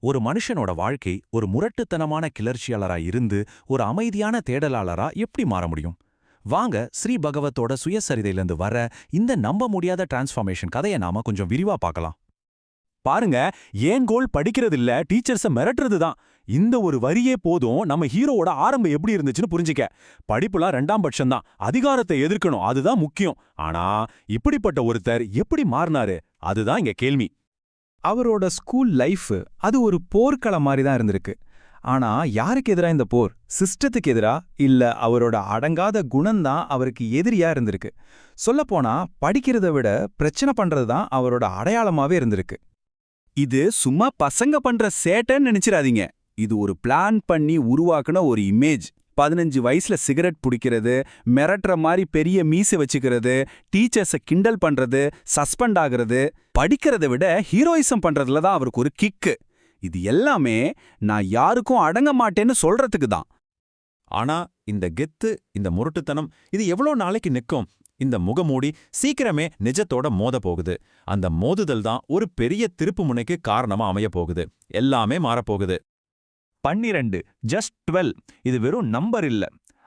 ஒரு மனுஷனோட வாழ்க்கை ஒரு முரட்டுத்தனமான கிளர்ச்சியாளரா இருந்து ஒரு அமைதியான தேடலாளரா எப்படி மாற முடியும்? வாங்க ஸ்ரீ பகவத்தோட சுயசரிதையிலிருந்து வர இந்த நம்ப முடியாத டிரான்ஸ்ஃபார்மேஷன் கதையை நாம கொஞ்சம் விரிவா பார்க்கலாம். பாருங்க, ஏன் கோல் படிக்கிறது இல்ல, டீச்சர்ஸ மிரட்டுறது தான். இந்த ஒரு வரியே போதும் நம்ம ஹீரோவோட ஆரம்பம் எப்படி இருந்துச்சுன்னு புரிஞ்சுக்க. படிப்புலாம் ரெண்டாம் பட்சம் தான், அதிகாரத்தை எதிர்க்கணும், அதுதான் முக்கியம். ஆனா இப்படிப்பட்ட ஒருத்தர் எப்படி மாறினாரு, அதுதான் இங்க கேள்வி. அவரோட ஸ்கூல் லைஃப் அது ஒரு போர்க்களம் மாதிரி தான் இருந்திருக்கு. ஆனா யாருக்கு எதிரா இந்த போர்? சிஸ்டத்துக்கு எதிரா, இல்ல அவரோட அடங்காத குணம்தான் அவருக்கு எதிரியா இருந்திருக்கு? சொல்லப்போனா படிக்கிறத விட பிரச்சனை பண்றது தான் அவரோட அடையாளமாவே இருந்திருக்கு. இது சும்மா பசங்க பண்ற சேட்டைன்னு நினைச்சிடாதீங்க. இது ஒரு பிளான் பண்ணி உருவாக்குன ஒரு இமேஜ். 15 வயசுல சிகரெட் பிடிக்கிறது, மிரட்டுற மாதிரி பெரிய மீசை வச்சுக்கிறது, டீச்சர்ஸை கிண்டல் பண்றது, சஸ்பெண்ட் ஆகுறது, படிக்கிறத விட ஹீரோயிசம் பண்றதுல தான் அவருக்கு ஒரு கிக்கு. இது எல்லாமே நான் யாருக்கும் அடங்க மாட்டேன்னு சொல்றதுக்கு தான். ஆனா இந்த கெத்து, இந்த முரட்டுத்தனம் இது எவ்வளோ நாளைக்கு நிற்கும்? இந்த முகமூடி சீக்கிரமே நிஜத்தோட மோத போகுது. அந்த மோதுதல் தான் ஒரு பெரிய திருப்பு முனைக்கு காரணமா அமைய போகுது. எல்லாமே மாறப்போகுது. 12 ஜஸ்ட் 12 இது வெறும் நம்பர் இல்ல,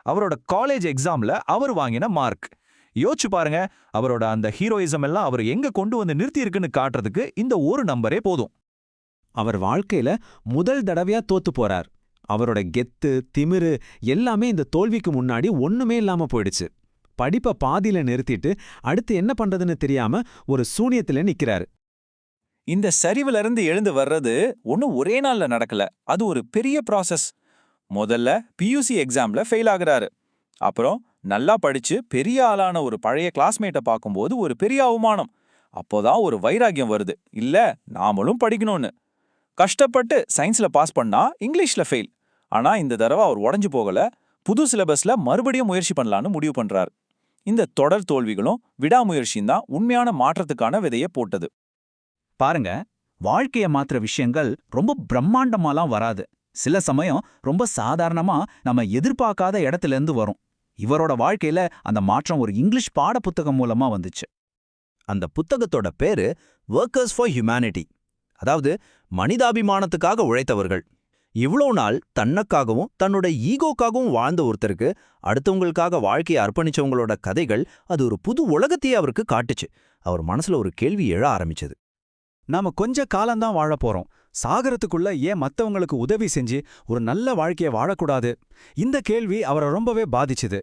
அவரோட காலேஜ் எக்ஸாம்ல அவர் வாங்கின மார்க். யோசிச்சு பாருங்க, அவரோட அந்த ஹீரோயிசம் எல்லாம் அவர் எங்க கொண்டு வந்து நிறுத்தி இருக்குன்னு காட்டுறதுக்கு இந்த ஒரு நம்பரே போதும். அவர் வாழ்க்கையில முதல் தடவையா தோத்து போறார். அவரோட கெத்து, திமிரு எல்லாமே இந்த தோல்விக்கு முன்னாடி ஒண்ணுமே இல்லாம போயிடுச்சு. படிப்பை பாதியில நிறுத்திட்டு அடுத்து என்ன பண்றதுன்னு தெரியாம ஒரு சூனியத்துல நிக்கிறாரு. இந்த சரிவுல இருந்து எழுந்து வர்றது ஒன்னும் ஒரே நாள்ல நடக்கல. அது ஒரு பெரிய ப்ராசஸ். முதல்ல பியூசி எக்ஸாம்ல ஃபெயில் ஆகுறாரு. அப்புறம் நல்லா படிச்சு பெரிய ஆளான ஒரு பழைய கிளாஸ்மேட்டை பார்க்கும்போது ஒரு பெரிய அவமானம். அப்போதான் ஒரு வைராக்கியம் வருது, இல்ல நாமளும் படிக்கணும்னு. கஷ்டப்பட்டு சயின்ஸ்ல பாஸ் பண்ணா இங்கிலீஷ்ல ஃபெயில். ஆனா இந்த தடவை அவர் உடஞ்சு போகல, புது சிலபஸ்ல மறுபடியும் முயற்சி பண்ணலான்னு முடிவு பண்றாரு. இந்த தொடர் தோல்விகளும் விடாமுயற்சியும் தான் உண்மையான மாற்றத்துக்கான விதையை போட்டது. பாருங்க, வாழ்க்கைய மாத்திர விஷயங்கள் ரொம்ப பிரம்மாண்டமாலாம் வராது. சில சமயம் ரொம்ப சாதாரணமா நம்ம எதிர்பார்க்காத இடத்துல இருந்து வரும். இவரோட வாழ்க்கையில அந்த மாற்றம் ஒரு இங்கிலீஷ் பாட புத்தகம் மூலமா வந்துச்சு. அந்த புத்தகத்தோட பேரு ஒர்க்கர்ஸ் ஃபார் ஹியூமனிட்டி, அதாவது மனிதாபிமானத்துக்காக உழைத்தவர்கள். இவ்வளோ நாள் தன்னக்காகவும் தன்னோட ஈகோக்காகவும் வாழ்ந்த ஒருத்தருக்கு அடுத்தவங்களுக்காக வாழ்க்கையை அர்ப்பணிச்சவங்களோட கதைகள் அது ஒரு புது உலகத்தையே அவருக்கு காட்டுச்சு. அவர் மனசுல ஒரு கேள்வி எழ ஆரம்பிச்சது. நாம கொஞ்ச காலம்தான் வாழப் போறோம். சாகரத்துக்குள்ள ஏன் மத்தவங்களுக்கு உதவி செஞ்சு ஒரு நல்ல வாழ்க்கைய வாழக்கூடாது? இந்த கேள்வி அவரை ரொம்பவே பாதிச்சுது.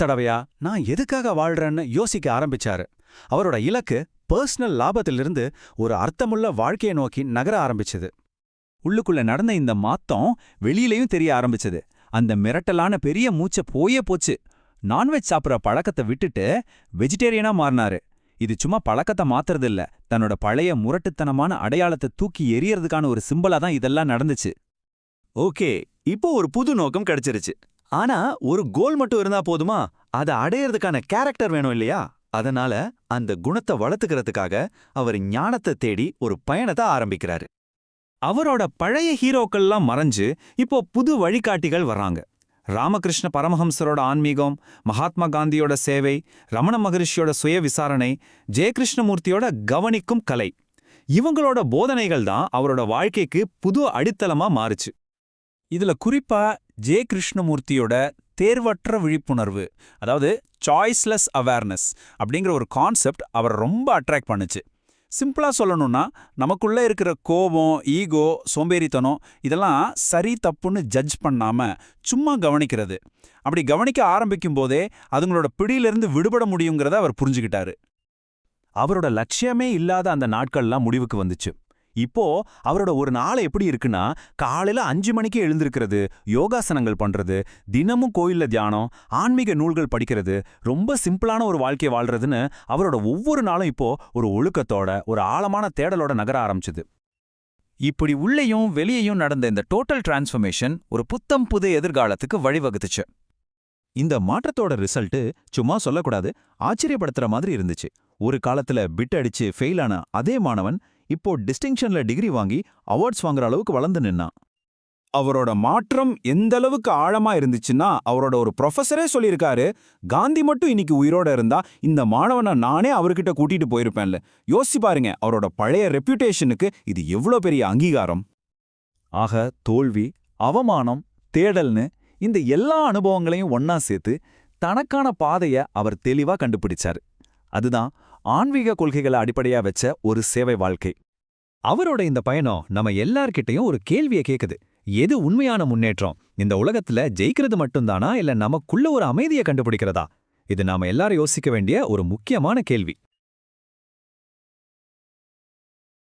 தடவையா நான் எதுக்காக வாழ்றேன்னு யோசிக்க ஆரம்பிச்சாரு. அவரோட இலக்கு பர்சனல் லாபத்திலிருந்து ஒரு அர்த்தமுள்ள வாழ்க்கையை நோக்கி நகர ஆரம்பிச்சது. உள்ளுக்குள்ள நடந்த இந்த மாத்தம் வெளியிலையும் தெரிய ஆரம்பிச்சது. அந்த மிரட்டலான பெரிய மூச்சை போச்சு. நான்வெஜ் சாப்பிட்ற பழக்கத்தை விட்டுட்டு வெஜிடேரியனா மாறினாரு. இது சும்மா பழக்கத்தை மாத்துறதில்ல, தன்னோட பழைய முரட்டுத்தனமான அடையாளத்தை தூக்கி எரியறதுக்கான ஒரு சிம்பலா தான் இதெல்லாம் நடந்துச்சு. ஓகே, இப்போ ஒரு புது நோக்கம் கிடைச்சிருச்சு. ஆனா ஒரு கோல் மட்டும் இருந்தா போதுமா? அதை அடையறதுக்கான கேரக்டர் வேணும் இல்லையா? அதனால அந்த குணத்தை வளர்த்துக்கிறதுக்காக அவர் ஞானத்தை தேடி ஒரு பயணத்தை ஆரம்பிக்கிறாரு. அவரோட பழைய ஹீரோக்கள்லாம் மறைஞ்சு இப்போ புது வழிகாட்டிகள் வர்றாங்க. ராமகிருஷ்ண பரமஹம்சரோட ஆன்மீகம், மகாத்மா காந்தியோட சேவை, ரமண மகரிஷியோட சுய விசாரணை, ஜெயகிருஷ்ணமூர்த்தியோட கவனிக்கும் கலை, இவங்களோட போதனைகள் தான் அவரோட வாழ்க்கைக்கு புது அடித்தளமா மாறுச்சு. இதுல குறிப்பா ஜெயகிருஷ்ணமூர்த்தியோட தேர்வற்ற விழிப்புணர்வு, அதாவது சாய்ஸ்லெஸ் அவேர்னஸ் அப்படிங்கிற ஒரு கான்செப்ட் அவரை ரொம்ப அட்ராக்ட் பண்ணுச்சு. சிம்பிளா சொல்லணும்னா, நமக்குள்ள இருக்கிற கோபம், ஈகோ, சோம்பேறித்தனம் இதெல்லாம் சரி தப்புன்னு ஜட்ஜ் பண்ணாம சும்மா கவனிக்கிறது. அப்படி கவனிக்க ஆரம்பிக்கும் போதே அதுங்களோட பிடியிலிருந்து விடுபட முடியுங்கிறத அவர் புரிஞ்சுக்கிட்டாரு. அவரோட லட்சியமே இல்லாத அந்த நாட்கள்லாம் முடிவுக்கு வந்துச்சு. இப்போ அவரோட ஒரு நாள் எப்படி இருக்குன்னா, காலையில 5 மணிக்கு எழுந்திருக்கிறது, யோகாசனங்கள் பண்றது, தினமும் கோயில்ல தியானம், ஆன்மீக நூல்கள் படிக்கிறது, ரொம்ப சிம்பிளான ஒரு வாழ்க்கையை வாழ்றதுன்னு அவரோட ஒவ்வொரு நாளும் இப்போ ஒரு ஒழுக்கத்தோட, ஒரு ஆழமான தேடலோட நகர ஆரம்பிச்சுது. இப்படி உள்ளேயும் வெளியேயும் நடந்த இந்த டோட்டல் டிரான்ஸ்ஃபர்மேஷன் ஒரு புத்தம் புது எதிர்காலத்துக்கு வழிவகுத்துச்சு. இந்த மாற்றத்தோட ரிசல்ட்டு சும்மா சொல்லக்கூடாது, ஆச்சரியப்படுத்துற மாதிரி இருந்துச்சு. ஒரு காலத்துல பிட் அடிச்சு ஃபெயில் ஆன அதே மாணவன் இப்போ டிஸ்டிங்ஷன்ல டிகிரி வாங்கி அவார்ட்ஸ் வாங்குற அளவுக்கு வளர்ந்து நின்னான். அவரோட மாற்றம் எந்த அளவுக்கு ஆழமா இருந்துச்சுன்னா, அவரோட ஒரு ப்ரொஃபஸரே சொல்லியிருக்காரு, காந்தி மட்டும் இன்னைக்கு உயிரோட இருந்தா இந்த மாணவனை நானே அவர்கிட்ட கூட்டிட்டு போயிருப்பேன்ல. யோசிச்சு பாருங்க, அவரோட பழைய ரெப்யூட்டேஷனுக்கு இது எவ்வளோ பெரிய அங்கீகாரம். ஆக தோல்வி, அவமானம், தேடல்னு இந்த எல்லா அனுபவங்களையும் ஒண்ணா சேர்த்து தனக்கான பாதைய அவர் தெளிவா கண்டுபிடிச்சாரு. அதுதான் ஆன்மீக கொள்கைகளை அடிப்படையா வச்ச ஒரு சேவை வாழ்க்கை. அவரோட இந்த பயணம் நம்ம எல்லார்கிட்டயும் ஒரு கேள்வியை கேக்குது. எது உண்மையான முன்னேற்றம்? இந்த உலகத்துல ஜெயிக்கிறது மட்டும்தானா, இல்ல நமக்குள்ள ஒரு அமைதியை கண்டுபிடிக்கிறதா? இது நாம எல்லாரும் யோசிக்க வேண்டிய ஒரு முக்கியமான கேள்வி.